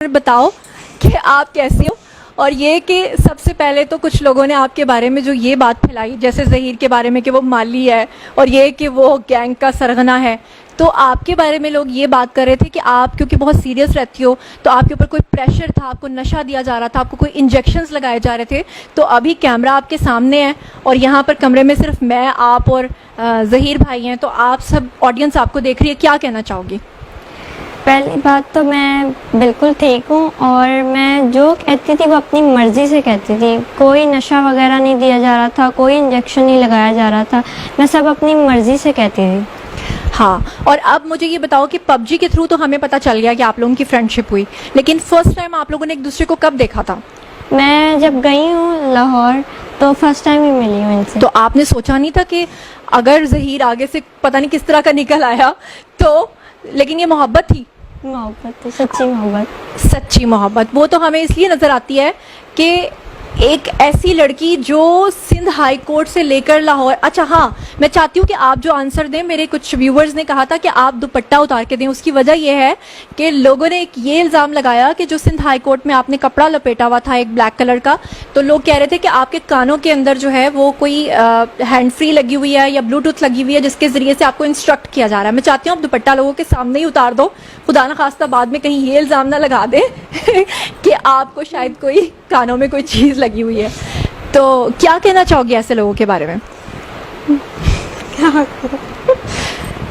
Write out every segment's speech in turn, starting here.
بتاؤ کہ آپ کیسی ہو. اور یہ کہ سب سے پہلے تو کچھ لوگوں نے آپ کے بارے میں جو یہ بات پھیلائی, جیسے ظہیر کے بارے میں کہ وہ مالی ہے, اور یہ کہ وہ گینگ کا سرغنہ ہے, تو آپ کے بارے میں لوگ یہ بات کر رہے تھے کہ آپ کیونکہ بہت سیریس رہتی ہو تو آپ کے اوپر کوئی پریشر تھا, آپ کو نشہ دیا جا رہا تھا, آپ کو کوئی انجیکشنز لگائے جا رہے تھے. تو ابھی کیمرہ آپ کے سامنے ہے اور یہاں پر کمرے میں صرف میں, آپ اور ظہیر بھائی ہیں, تو آپ سب آڈینس آپ کو دیکھ رہی ہے, کیا کہنا چاہو گی؟ پہلی بات تو میں بالکل ٹھیک ہوں, اور میں جو کہتی تھی وہ اپنی مرضی سے کہتی تھی. کوئی نشہ وغیرہ نہیں دیا جا رہا تھا, کوئی انجیکشن نہیں لگایا جا رہا تھا, میں سب اپنی مرضی سے کہتی تھی. ہاں, اور اب مجھے یہ بتاؤ کہ پب جی کے تھرو تو ہمیں پتہ چل گیا کہ آپ لوگوں کی فرینڈ شپ ہوئی, لیکن فرسٹ ٹائم آپ لوگوں نے ایک دوسرے کو کب دیکھا تھا؟ میں جب گئی ہوں لاہور تو فرسٹ ٹائم ہی ملی ہوں ان سے. تو آپ نے سوچا نہیں تھا کہ اگر ظہیر آگے سے پتہ نہیں کس طرح کا نکل آیا تو, لیکن یہ محبت تھی؟ محبت تھی, سچی محبت. سچی محبت وہ تو ہمیں اس لیے نظر آتی ہے کہ ایک ایسی لڑکی جو سندھ ہائی کورٹ سے لے کر لاہور. اچھا ہاں, میں چاہتی ہوں کہ آپ جو آنسر دیں, میرے کچھ ویورز نے کہا تھا کہ آپ دوپٹہ اتار کے دیں. اس کی وجہ یہ ہے کہ لوگوں نے ایک یہ الزام لگایا کہ جو سندھ ہائی کورٹ میں آپ نے کپڑا لپیٹا ہوا تھا ایک بلیک کلر کا, تو لوگ کہہ رہے تھے کہ آپ کے کانوں کے اندر جو ہے وہ کوئی ہینڈ فری لگی ہوئی ہے یا بلوٹوتھ لگی ہوئی ہے جس کے ذریعے سے آپ کو انسٹرکٹ کیا جا رہا ہے. میں چاہتی ہوں آپ دوپٹہ لوگوں کے سامنے ہی اتار دو, خدا نخواستہ بعد میں کہیں یہ الزام نہ لگا دے کہ آپ کو شاید کوئی کانوں میں کوئی چیز لگی ہوئی ہے. تو کیا کہنا چاہو گی ایسے لوگوں کے بارے میں؟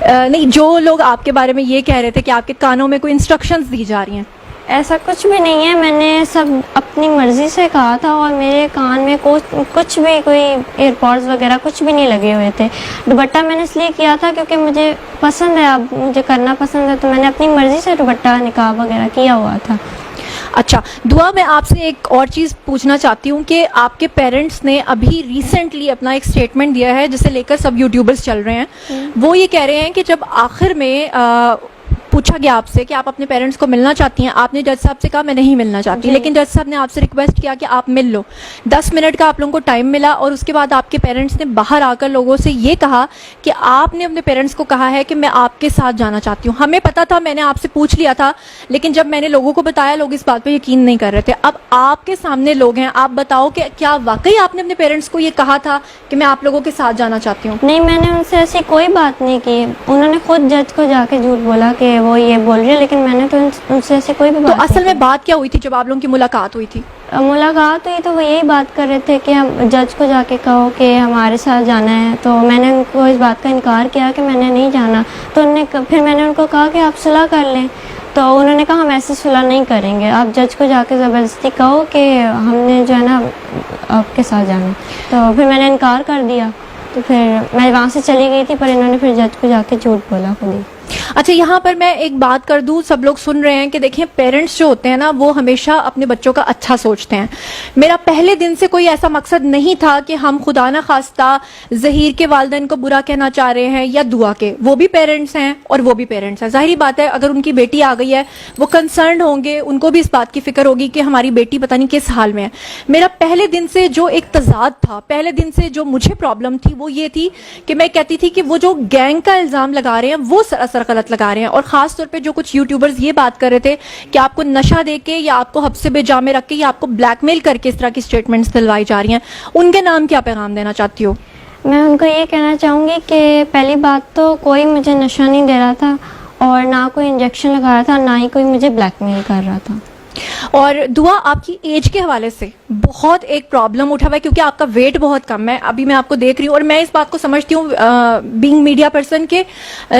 نہیں, جو لوگ آپ کے بارے میں یہ کہہ رہے تھے کہ آپ کے کانوں میں کوئی انسٹرکشنز دی جا رہی ہیں. ایسا کچھ بھی نہیں ہے, میں نے سب اپنی مرضی سے کہا تھا, اور میرے کان میں کچھ بھی کوئی ایئر پوڈز وغیرہ کچھ بھی نہیں لگے ہوئے تھے. دوپٹہ میں نے اس لیے کیا تھا کیونکہ مجھے پسند ہے, اب مجھے کرنا پسند ہے, تو میں نے اپنی مرضی سے دوپٹہ نقاب وغیرہ کیا ہوا تھا. اچھا دعا, میں آپ سے ایک اور چیز پوچھنا چاہتی ہوں کہ آپ کے پیرنٹس نے ابھی ریسنٹلی اپنا ایک اسٹیٹمنٹ دیا ہے جسے لے کر سب یوٹیوبرز چل رہے ہیں. وہ یہ کہہ رہے ہیں کہ جب آخر میں پوچھا گیا آپ سے کہ آپ اپنے پیرنٹس کو ملنا چاہتی ہیں, آپ نے جج صاحب سے کہا میں نہیں ملنا چاہتی, لیکن جج صاحب نے آپ سے ریکویسٹ کیا کہ آپ مل لو. 10 منٹ کا آپ لوگوں کو ٹائم ملا, اور اس کے بعد آپ کے پیرنٹس نے باہر آ کر لوگوں سے یہ کہا کہ آپ نے اپنے پیرنٹس کو کہا ہے کہ میں آپ کے ساتھ جانا چاہتی ہوں. ہمیں پتا تھا, میں نے آپ سے پوچھ لیا تھا, لیکن جب میں نے لوگوں کو بتایا لوگ اس بات پہ یقین نہیں کر رہے تھے. اب آپ کے سامنے لوگ ہیں, آپ بتاؤ کہ کیا واقعی آپ نے اپنے پیرنٹس کو یہ کہا تھا کہ میں آپ لوگوں کے ساتھ جانا چاہتی ہوں؟ نہیں, میں نے ان سے ایسی کوئی بات نہیں کی. انہوں نے خود جج کو جا کے جھوٹ بولا کہ وہ یہ بول رہے, لیکن میں نے تو ان سے ایسی کوئی بھی بات. تو اصل میں بات کیا ہوئی تھی جب آپ لوگوں کی ملاقات ہوئی تھی؟ ملاقات ہوئی تو وہ یہی بات کر رہے تھے کہ ہم جج کو جا کے کہو کہ ہمارے ساتھ جانا ہے. تو میں نے ان کو اس بات کا انکار کیا کہ میں نے نہیں جانا. تو پھر میں نے ان کو کہا کہ آپ صلح کر لیں. تو انہوں نے کہا ہم ایسے صلح نہیں کریں گے, آپ جج کو جا کے زبردستی کہو کہ ہم نے جو ہے نا آپ کے ساتھ جانا. تو پھر میں نے انکار کر دیا, تو پھر میں وہاں سے چلی گئی تھی, پر انہوں نے پھر جج کو جا کے جھوٹ بولا خود ہی. اچھا, یہاں پر میں ایک بات کر دوں, سب لوگ سن رہے ہیں کہ دیکھیں پیرنٹس جو ہوتے ہیں نا وہ ہمیشہ اپنے بچوں کا اچھا سوچتے ہیں. میرا پہلے دن سے کوئی ایسا مقصد نہیں تھا کہ ہم خدا نہ خواستہ ظہیر کے والدین کو برا کہنا چاہ رہے ہیں یا دعا کے. وہ بھی پیرنٹس ہیں اور وہ بھی پیرنٹس ہیں, ظاہری بات ہے اگر ان کی بیٹی آ گئی ہے وہ کنسرنڈ ہوں گے, ان کو بھی اس بات کی فکر ہوگی کہ ہماری بیٹی پتہ نہیں کس حال میں ہے. میرا پہلے دن سے جو ایک تضاد تھا, پہلے دن سے جو مجھے پرابلم تھی وہ یہ تھی کہ میں کہتی تھی کہ وہ جو گینگ کا الزام لگا رہے ہیں وہ سراسر غلط لگا رہے ہیں. اور خاص طور پہ جو کچھ یوٹیوبرز یہ بات کر رہے تھے کہ آپ کو نشہ دے کے یا آپ کو حبس بے جا میں رکھ کے یا آپ کو بلیک میل کر کے اس طرح کی سٹیٹمنٹس دلوائی جا رہی ہیں, ان کے نام کیا پیغام دینا چاہتی ہو؟ میں ان کو یہ کہنا چاہوں گی کہ پہلی بات تو کوئی مجھے نشہ نہیں دے رہا تھا, اور نہ کوئی انجیکشن لگایا تھا, نہ ہی کوئی مجھے بلیک میل کر رہا تھا. اور دعا, آپ کی ایج کے حوالے سے بہت ایک پرابلم اٹھا ہوا ہے کیونکہ آپ کا ویٹ بہت کم ہے. ابھی میں آپ کو دیکھ رہی ہوں اور میں اس بات کو سمجھتی ہوں بینگ میڈیا پرسن کہ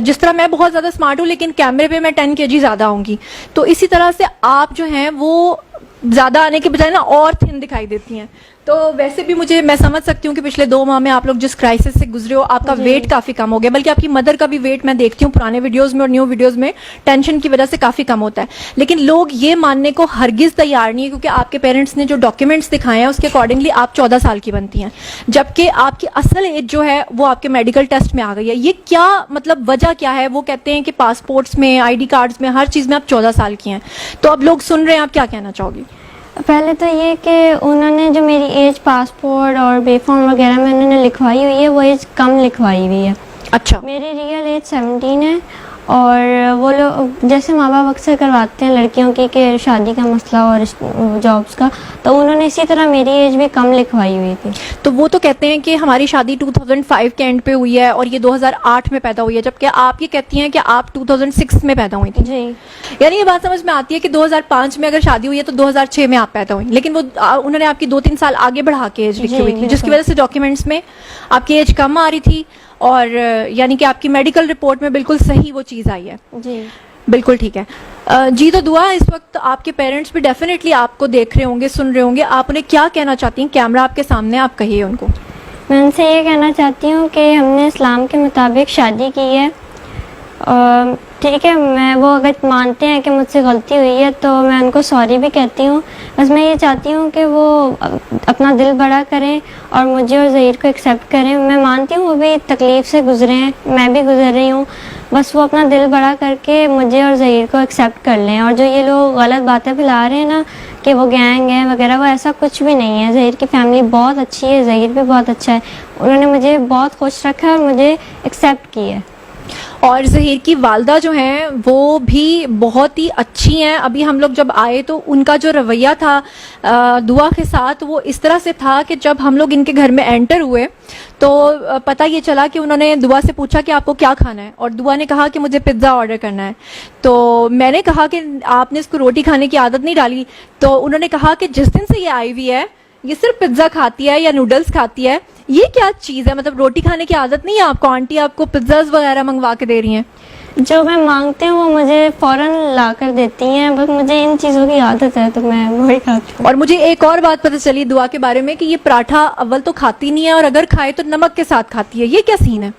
جس طرح میں بہت زیادہ اسمارٹ ہوں لیکن کیمرے پہ میں 10 kg زیادہ ہوں گی, تو اسی طرح سے آپ جو ہیں وہ زیادہ آنے کے بجائے نا اور تھن دکھائی دیتی ہیں. تو ویسے بھی میں سمجھ سکتی ہوں کہ پچھلے 2 ماہ میں آپ لوگ جس کرائسس سے گزرے ہو, آپ کا ویٹ کافی کم ہو گیا, بلکہ آپ کی مدر کا بھی ویٹ میں دیکھتی ہوں پرانے ویڈیوز میں اور نیو ویڈیوز میں ٹینشن کی وجہ سے کافی کم ہوتا ہے. لیکن لوگ یہ ماننے کو ہرگز تیار نہیں ہے کیونکہ آپ کے پیرنٹس نے جو ڈاکیومنٹس دکھائے ہیں اس کے اکارڈنگلی آپ 14 سال کی بنتی ہیں, جبکہ آپ کی اصل ایج جو ہے وہ آپ کے میڈیکل ٹیسٹ میں آ گئی ہے. یہ کیا مطلب وجہ کیا ہے؟ وہ کہتے ہیں کہ پاسپورٹس میں, آئی ڈی کارڈز میں, ہر چیز میں آپ 14 سال کی ہیں. تو اب لوگ سن رہے ہیں, آپ کیا کہنا چاہو گی؟ پہلے تو یہ کہ انہوں نے جو میری ایج پاسپورٹ اور بے فارم وغیرہ میں انہوں نے لکھوائی ہوئی ہے وہ ایج کم لکھوائی ہوئی ہے. اچھا, میری ریئل ایج 17 ہے, اور وہ لوگ جیسے ماں باپ اکثر کرواتے ہیں لڑکیوں کی کہ شادی کا مسئلہ اور جابس کا، تو انہوں نے اسی طرح میری ایج بھی کم لکھوائی ہوئی تھی. تو وہ تو کہتے ہیں کہ ہماری شادی 2005 کے اینڈ پہ ہوئی ہے اور یہ 2008 میں پیدا ہوئی ہے، جبکہ آپ یہ کہتی ہیں کہ آپ 2006 میں پیدا ہوئی تھی. جی. یعنی یہ بات سمجھ میں آتی ہے کہ 2005 میں اگر شادی ہوئی ہے تو 2006 میں آپ پیدا ہوئی، لیکن وہ انہوں نے آپ کی 2-3 سال آگے بڑھا کے ایج لکھی ہوئی تھی، جس کی وجہ سے ڈاکیومنٹس میں آپ کی ایج کم آ رہی تھی، اور یعنی کہ آپ کی میڈیکل رپورٹ میں بالکل صحیح وہ چیز آئی ہے. جی بالکل ٹھیک ہے. جی تو دعا، اس وقت آپ کے پیرنٹس بھی ڈیفینیٹلی آپ کو دیکھ رہے ہوں گے، سن رہے ہوں گے، آپ انہیں کیا کہنا چاہتی ہیں؟ کیمرہ آپ کے سامنے، آپ کہیے ان کو. میں ان سے یہ کہنا چاہتی ہوں کہ ہم نے اسلام کے مطابق شادی کی ہے، ٹھیک ہے. میں وہ اگر مانتے ہیں کہ مجھ سے غلطی ہوئی ہے تو میں ان کو سوری بھی کہتی ہوں. بس میں یہ چاہتی ہوں کہ وہ اپنا دل بڑا کریں اور مجھے اور ظہیر کو ایکسیپٹ کریں. میں مانتی ہوں وہ بھی تکلیف سے گزرے ہیں، میں بھی گزر رہی ہوں. بس وہ اپنا دل بڑا کر کے مجھے اور ظہیر کو ایکسیپٹ کر لیں. اور جو یہ لوگ غلط باتیں پھیلا رہے ہیں نا کہ وہ گینگ ہے وغیرہ، وہ ایسا کچھ بھی نہیں ہے. ظہیر کی فیملی بہت اچھی ہے، ظہیر بھی بہت اچھا ہے. انہوں نے مجھے بہت خوش رکھا ہے اور مجھے ایکسیپٹ کی ہے. اور ظہیر کی والدہ جو ہیں وہ بھی بہت ہی اچھی ہیں. ابھی ہم لوگ جب آئے تو ان کا جو رویہ تھا دعا کے ساتھ وہ اس طرح سے تھا کہ جب ہم لوگ ان کے گھر میں انٹر ہوئے تو پتہ یہ چلا کہ انہوں نے دعا سے پوچھا کہ آپ کو کیا کھانا ہے، اور دعا نے کہا کہ مجھے پزا آرڈر کرنا ہے. تو میں نے کہا کہ آپ نے اس کو روٹی کھانے کی عادت نہیں ڈالی. تو انہوں نے کہا کہ جس دن سے یہ آئی ہوئی ہے یہ صرف پزا کھاتی ہے یا نوڈلس کھاتی ہے. یہ کیا چیز ہے؟ مطلب روٹی کھانے کی عادت نہیں ہے آپ کو؟ آنٹی آپ کو پزاز وغیرہ منگوا کے دے رہی ہیں؟ جو میں مانگتی ہوں وہ مجھے فوراً لا کر دیتی ہیں. بس مجھے ان چیزوں کی عادت ہے تو میں وہی کھاتی ہوں. اور مجھے ایک اور بات پتہ چلی دعا کے بارے میں کہ یہ پراٹھا اول تو کھاتی نہیں ہے، اور اگر کھائے تو نمک کے ساتھ کھاتی ہے. یہ کیا سین ہے؟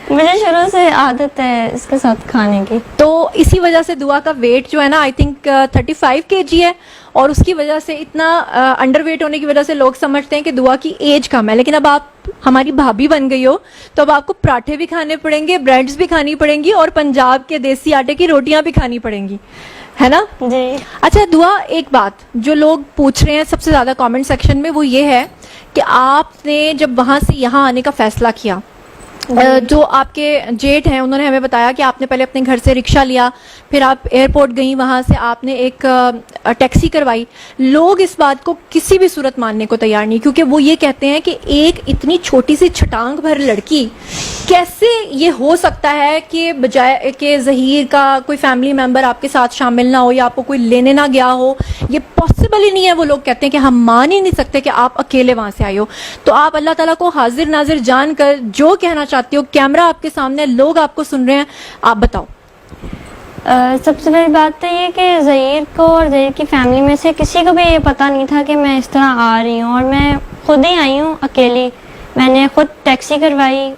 مجھے شروع سے عادت ہے اس کے ساتھ کھانے کی. تو اسی وجہ سے دعا کا ویٹ جو ہے نا آئی تھنک 35 kg ہے، اور اس کی وجہ سے اتنا انڈر ویٹ ہونے کی وجہ سے لوگ سمجھتے ہیں کہ دعا کی ایج کم ہے. لیکن اب آپ ہماری بھابھی بن گئی ہو تو اب آپ کو پراٹھے بھی کھانے پڑیں گے، بریڈز بھی کھانی پڑیں گی، اور پنجاب کے دیسی آٹے کی روٹیاں بھی کھانی پڑیں گی، ہے نا؟ جی. اچھا دعا، ایک بات جو لوگ پوچھ رہے ہیں سب سے زیادہ کامنٹ سیکشن میں وہ یہ ہے کہ آپ نے جب وہاں سے یہاں آنے کا فیصلہ کیا، جو آپ کے جیٹ ہیں انہوں نے ہمیں بتایا کہ آپ نے پہلے اپنے گھر سے رکشہ لیا، پھر آپ ایئرپورٹ گئیں، وہاں سے آپ نے ایک ٹیکسی کروائی. لوگ اس بات کو کسی بھی صورت ماننے کو تیار نہیں، کیونکہ وہ یہ کہتے ہیں کہ ایک اتنی چھوٹی سی چھٹانگ بھر لڑکی کیسے یہ ہو سکتا ہے کہ بجائے کہ ظہیر کا کوئی فیملی ممبر آپ کے ساتھ شامل نہ ہو یا آپ کو کوئی لینے نہ گیا ہو، یہ پاسبل ہی نہیں ہے. وہ لوگ کہتے ہیں کہ ہم مان ہی نہیں سکتے کہ آپ اکیلے وہاں سے آئے ہو. تو آپ اللہ تعالیٰ کو حاضر ناظر جان کر جو کہنا چاہتے ہو، کیمرہ آپ کے سامنے، لوگ آپ کو سن رہے ہیں، آپ بتاؤ. سب سے بڑی بات تو یہ کہ ظہیر کو اور ظہیر کی فیملی میں سے کسی کو بھی یہ پتہ نہیں تھا کہ میں اس طرح آ رہی ہوں، اور میں خود ہی آئی ہوں اکیلی. میں نے خود ٹیکسی کروائی،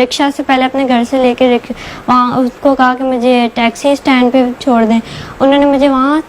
رکشہ سے پہلے اپنے گھر سے لے کے وہاں اس کو کہا کہ مجھے ٹیکسی اسٹینڈ پہ چھوڑ دیں. انہوں نے مجھے وہاں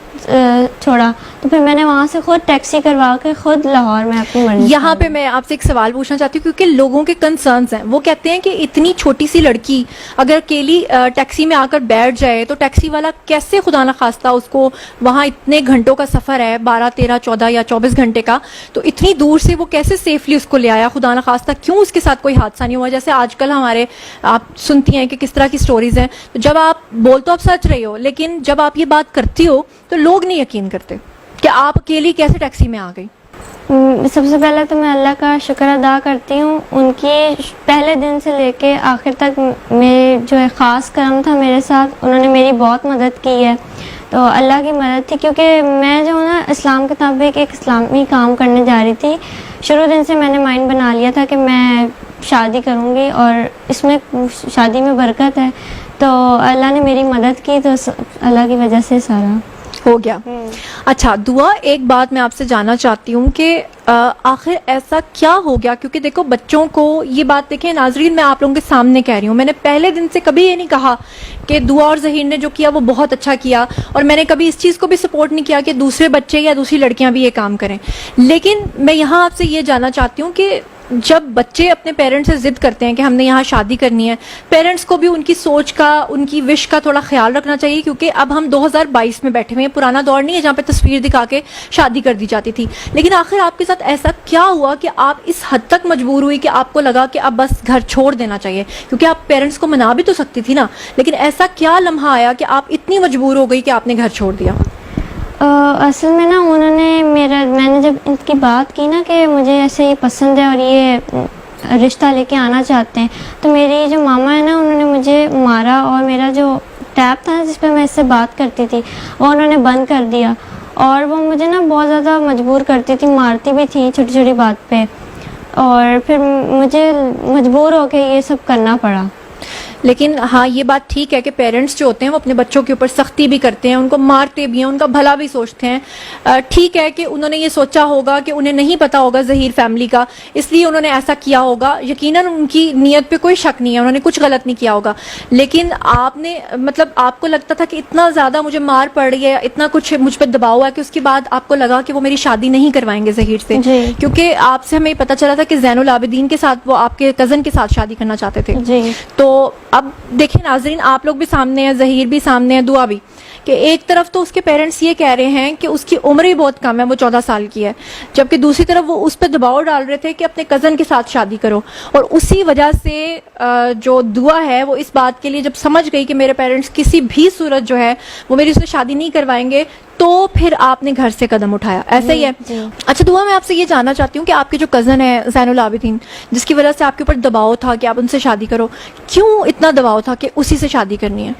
چھوڑا، تو پھر میں نے وہاں سے خود ٹیکسی کروا کے خود لاہور میں اپنی مرضی. یہاں پہ میں آپ سے ایک سوال پوچھنا چاہتی ہوں، کیونکہ لوگوں کے کنسرنز ہیں. وہ کہتے ہیں کہ اتنی چھوٹی سی لڑکی اگر اکیلی ٹیکسی میں آ کر بیٹھ جائے تو ٹیکسی والا کیسے خدا نخواستہ اس کو، وہاں اتنے گھنٹوں کا سفر ہے، 12 13 14 یا 24 گھنٹے کا، تو اتنی دور سے وہ کیسے سیفلی اس کو لے آیا؟ خدا نخواستہ کیوں اس کے ساتھ کوئی حادثہ نہیں ہوا؟ جیسے آج کل ہمارے آپ سنتی ہیں کہ کس طرح کی سٹوریز ہیں. تو جب آپ بول تو آپ سچ رہی ہو، لیکن جب آپ یہ بات کرتی ہو تو لوگ نہیں یقین کرتے کہ آپ اکیلی کیسے ٹیکسی میں آ گئی. سب سے پہلے تو میں اللہ کا شکر ادا کرتی ہوں، ان کی پہلے دن سے لے کے آخر تک میرے جو ہے خاص کرم تھا میرے ساتھ. انہوں نے میری بہت مدد کی ہے، تو اللہ کی مدد تھی. کیونکہ میں جو نا اسلام کے مطابق ایک اسلامی کام کرنے جا رہی تھی. شروع دن سے میں نے مائنڈ بنا لیا تھا کہ میں شادی کروں گی اور اس میں شادی میں برکت ہے. تو اللہ نے میری مدد کی، تو اللہ کی وجہ سے سارا ہو گیا. اچھا دعا، ایک بات میں آپ سے جاننا چاہتی ہوں کہ آخر ایسا کیا ہو گیا؟ کیونکہ دیکھو بچوں کو یہ بات، دیکھیں ناظرین میں آپ لوگوں کے سامنے کہہ رہی ہوں، میں نے پہلے دن سے کبھی یہ نہیں کہا کہ دعا اور ظہیر نے جو کیا وہ بہت اچھا کیا، اور میں نے کبھی اس چیز کو بھی سپورٹ نہیں کیا کہ دوسرے بچے یا دوسری لڑکیاں بھی یہ کام کریں. لیکن میں یہاں آپ سے یہ جاننا چاہتی ہوں کہ جب بچے اپنے پیرنٹس سے ضد کرتے ہیں کہ ہم نے یہاں شادی کرنی ہے, پیرنٹس کو بھی ان کی سوچ کا, ان کی وش کا تھوڑا خیال رکھنا چاہیے, کیونکہ اب ہم 2022 میں بیٹھے ہوئے ہیں, پرانا دور نہیں ہے جہاں پہ تصویر دکھا کے شادی کر دی جاتی تھی. لیکن آخر آپ کے ساتھ ایسا کیا ہوا کہ آپ اس حد تک مجبور ہوئی کہ آپ کو لگا کہ اب بس گھر چھوڑ دینا چاہیے؟ کیونکہ آپ پیرنٹس کو منا بھی تو سکتی تھی نا, لیکن ایسا کیا لمحہ آیا کہ آپ اتنی مجبور ہو گئی کہ آپ نے گھر چھوڑ دیا؟ اصل میں نا انہوں نے میں نے جب ان کی بات کی نا کہ مجھے ایسے یہ پسند ہے اور یہ رشتہ لے کے آنا چاہتے ہیں, تو میری جو ماما ہے نا انہوں نے مجھے مارا, اور میرا جو ٹیب تھا جس پہ میں اس سے بات کرتی تھی وہ انہوں نے بند کر دیا, اور وہ مجھے نا بہت زیادہ مجبور کرتی تھی, مارتی بھی تھی چھوٹی چھوٹی بات پہ, اور پھر مجھے مجبور ہو کے یہ سب کرنا پڑا. لیکن ہاں یہ بات ٹھیک ہے کہ پیرنٹس جو ہوتے ہیں وہ اپنے بچوں کے اوپر سختی بھی کرتے ہیں, ان کو مارتے بھی ہیں, ان کا بھلا بھی سوچتے ہیں. ٹھیک ہے کہ انہوں نے یہ سوچا ہوگا کہ انہیں نہیں پتا ہوگا ظہیر فیملی کا, اس لیے انہوں نے ایسا کیا ہوگا. یقیناً ان کی نیت پہ کوئی شک نہیں ہے, انہوں نے کچھ غلط نہیں کیا ہوگا. لیکن آپ نے مطلب آپ کو لگتا تھا کہ اتنا زیادہ مجھے مار پڑ رہی ہے, اتنا کچھ مجھ پہ دباؤ ہے, کہ اس کے بعد آپ کو لگا کہ وہ میری شادی نہیں کروائیں گے ظہیر سے؟ جی. کیونکہ آپ سے ہمیں پتہ چلا تھا کہ زین العابدین کے ساتھ وہ آپ کے کزن کے ساتھ شادی کرنا چاہتے تھے. جی. تو اب دیکھیں ناظرین, آپ لوگ بھی سامنے ہیں, ظہیر بھی سامنے ہے, دعا بھی, کہ ایک طرف تو اس کے پیرنٹس یہ کہہ رہے ہیں کہ اس کی عمر ہی بہت کم ہے, وہ 14 سال کی ہے, جبکہ دوسری طرف وہ اس پہ دباؤ ڈال رہے تھے کہ اپنے کزن کے ساتھ شادی کرو. اور اسی وجہ سے جو دعا ہے وہ اس بات کے لیے جب سمجھ گئی کہ میرے پیرنٹس کسی بھی صورت جو ہے وہ میری اس سے شادی نہیں کروائیں گے, تو پھر آپ نے گھر سے قدم اٹھایا. ایسا ہی ہے؟ جی. اچھا دعا, میں آپ سے یہ جاننا چاہتی ہوں کہ آپ کے جو کزن ہے زین العابدین, جس کی وجہ سے آپ کے اوپر دباؤ تھا کہ آپ ان سے شادی کرو, کیوں اتنا دباؤ تھا کہ اسی سے شادی کرنی ہے؟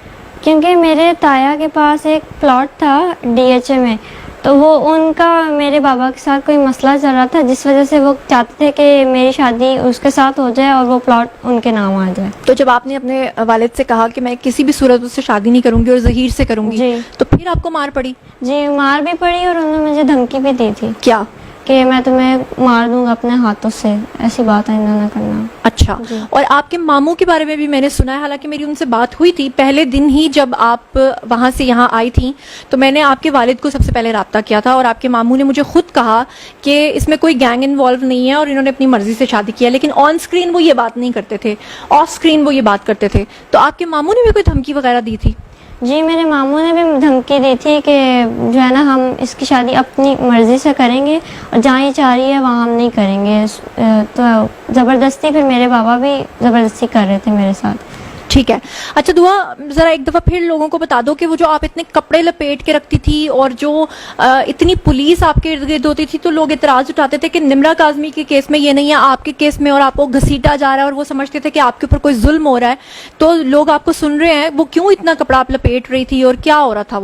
کیونکہ میرے تایا کے پاس ایک پلاٹ تھا DHA میں, تو وہ ان کا میرے بابا کے ساتھ کوئی مسئلہ چل رہا تھا, جس وجہ سے وہ چاہتے تھے کہ میری شادی اس کے ساتھ ہو جائے اور وہ پلاٹ ان کے نام آ جائے. تو جب آپ نے اپنے والد سے کہا کہ میں کسی بھی صورت اس سے شادی نہیں کروں گی اور ظہیر سے کروں گی, جی. تو پھر آپ کو مار پڑی؟ جی, مار بھی پڑی, اور انہوں نے مجھے دھمکی بھی دی تھی کیا؟ کہ میں تمہیں مار دوں گا اپنے ہاتھوں سے, ایسی بات ہے انہوں نے کرنا. اچھا. جی. اور آپ کے ماموں کے بارے میں بھی میں نے سنا ہے, حالانکہ میری ان سے بات ہوئی تھی پہلے دن ہی جب آپ وہاں سے یہاں آئی تھیں, تو میں نے آپ کے والد کو سب سے پہلے رابطہ کیا تھا, اور آپ کے ماموں نے مجھے خود کہا کہ اس میں کوئی گینگ انوالو نہیں ہے اور انہوں نے اپنی مرضی سے شادی کیا. لیکن آن اسکرین وہ یہ بات نہیں کرتے تھے, آف اسکرین وہ یہ بات کرتے تھے. تو آپ کے ماموں نے بھی کوئی دھمکی وغیرہ دی تھی؟ جی, میرے ماموں نے بھی دھمکی دی تھی کہ جو ہے نا ہم اس کی شادی اپنی مرضی سے کریں گے, اور جہاں یہ چاہ رہی ہے وہاں ہم نہیں کریں گے. تو زبردستی پھر میرے بابا بھی زبردستی کر رہے تھے میرے ساتھ. ٹھیک ہے. اچھا دعا, ذرا ایک دفعہ پھر لوگوں کو بتا دو کہ وہ جو آپ اتنے کپڑے لپیٹ کے رکھتی تھی اور جو اتنی پولیس آپ کے ارد گرد ہوتی تھی, تو لوگ اعتراض اٹھاتے تھے کہ نمرا کاظمی کے کیس میں یہ نہیں ہے, آپ کے کیس میں, اور آپ کو گھسیٹا جا رہا ہے, اور وہ سمجھتے تھے کہ آپ کے اوپر کوئی ظلم ہو رہا ہے. تو لوگ آپ کو سن رہے ہیں, وہ کیوں اتنا کپڑا آپ لپیٹ رہی تھی اور کیا ہو رہا تھا؟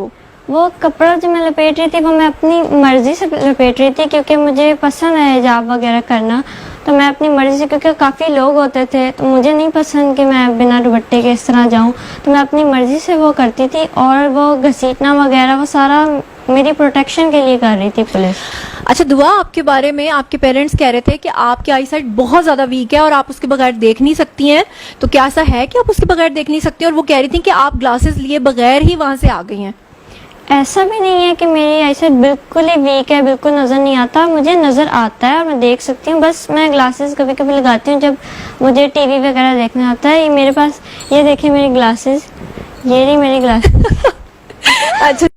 وہ کپڑا جو میں لپیٹ رہی تھی وہ میں اپنی مرضی سے لپیٹ رہی تھی, کیونکہ مجھے پسند ہے حجاب وغیرہ کرنا, تو میں اپنی مرضی سے, کیونکہ کافی لوگ ہوتے تھے تو مجھے نہیں پسند کہ میں بنا دوپٹے کے اس طرح جاؤں, تو میں اپنی مرضی سے وہ کرتی تھی. اور وہ گھسیٹنا وغیرہ وہ سارا میری پروٹیکشن کے لیے کر رہی تھی پولیس. اچھا دعا, آپ کے بارے میں آپ کے پیرنٹس کہہ رہے تھے کہ آپ کی آئی سائٹ بہت زیادہ ویک ہے اور آپ اس کے بغیر دیکھ نہیں سکتی ہیں, تو کیا ایسا ہے کہ آپ اس کے بغیر دیکھ نہیں سکتی ہیں؟ اور وہ کہہ رہی تھیں کہ آپ گلاسز لیے بغیر ہی وہاں سے آ گئی ہیں. ایسا بھی نہیں ہے کہ میری آئی سائٹ بالکل ہی ویک ہے, بالکل نظر نہیں آتا, مجھے نظر آتا ہے اور میں دیکھ سکتی ہوں. بس میں گلاسز کبھی کبھی لگاتی ہوں جب مجھے ٹی وی وغیرہ دیکھنا ہوتا ہے. یہ میرے پاس, یہ دیکھیں میری گلاسز, یہ نہیں میری گلاسز. اچھا